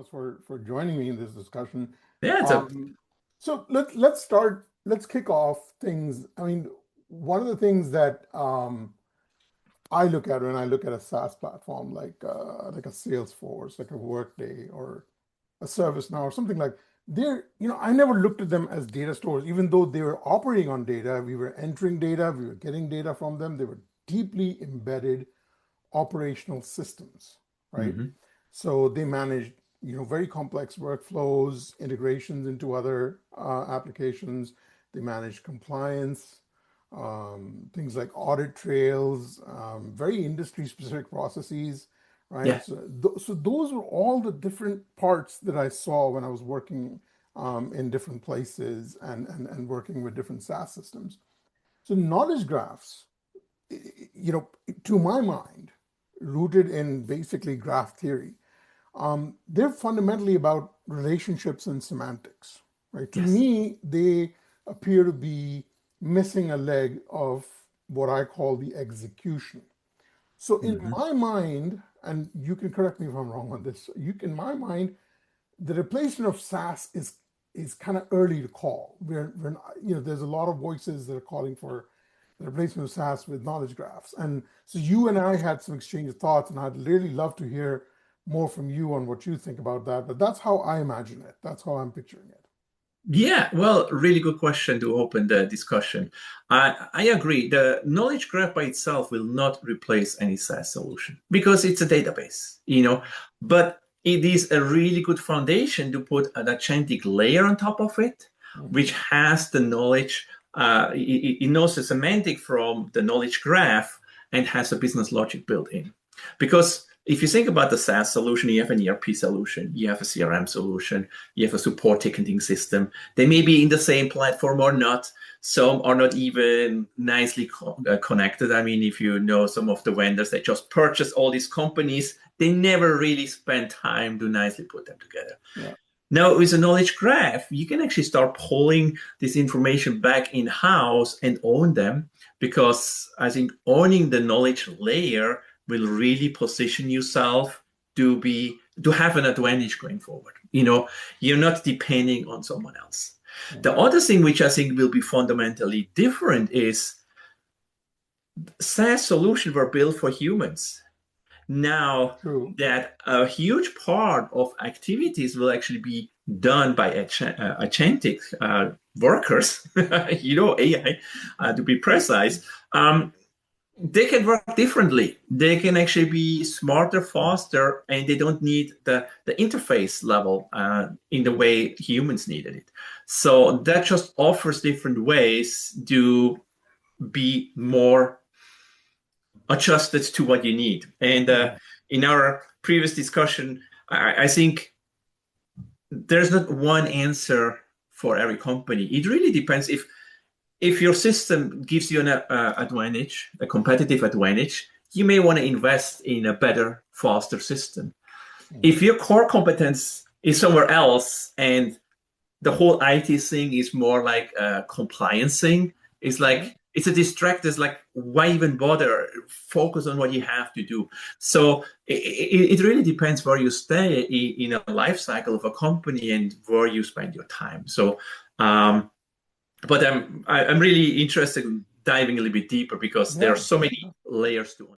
Thomas, for joining me in this discussion. Yeah, it's a Um, so let's kick off things. I mean, one of the things that I look at when I look at a SaaS platform like a Salesforce, like a Workday or a ServiceNow or something like I never looked at them as data stores, even though they were operating on data. We were entering data, we were getting data from them. They were deeply embedded operational systems, right? mhm. So they managed, very complex workflows, integrations into other applications. They managed compliance, things like audit trails, very industry-specific processes, right? Yeah, So those were all the different parts that I saw when I was working in different places and working with different SaaS systems. So knowledge graphs, you know, to my mind, rooted in basically graph theory, they're fundamentally about relationships and semantics, right? To yes. me, they appear to be missing a leg of what I call the execution. So in Hmm. my mind, and you can correct me if I'm wrong on this, in my mind, the replacement of SaaS is kind of early to call. There's a lot of voices that are calling for the replacement of SaaS with knowledge graphs. And so you and I had some exchange of thoughts, and I'd really love to hear more from you on what you think about that. But that's how I imagine it. That's how I'm picturing it. Yeah, well, really good question to open the discussion. I agree. The knowledge graph by itself will not replace any SaaS solution because it's a database, but it is a really good foundation to put an agentic layer on top of it, which Mhm. has the knowledge. It knows the semantic from the knowledge graph and has a business logic built in. Because if you think about the SaaS solution, you have an ERP solution, you have a CRM solution, you have a support ticketing system. They may be in the same platform or not. Some are not even nicely connected. I mean, if you know some of the vendors, they just purchase all these companies. They never really spend time to nicely put them together. Yeah. Now, with a knowledge graph, you can actually start pulling this information back in-house and own them because I think owning the knowledge layer will really position yourself to have an advantage going forward. You're not depending on someone else. The Mhm. other thing which I think will be fundamentally different is SaaS solutions were built for humans. Now True. that a huge part of activities will actually be done by agentic workers, AI, to be precise, they can work differently. They can actually be smarter, faster, and they don't need the interface level in the way humans needed it. So that just offers different ways to be more adjusted to what you need. And Mhm. in our previous discussion, I think there's not one answer for every company. It really depends if your system gives you an advantage, a competitive advantage, you may want to invest in a better, faster system. Mhm. If your core competence is somewhere else and the whole IT thing is more like a compliance thing, it's Yeah. like it's a distract. It's like why even bother? Focus on what you have to do. So it really depends where you stay in a life cycle of a company and where you spend your time. So um, but I'm really interested in diving a little bit deeper because there are Yeah. so many layers to it.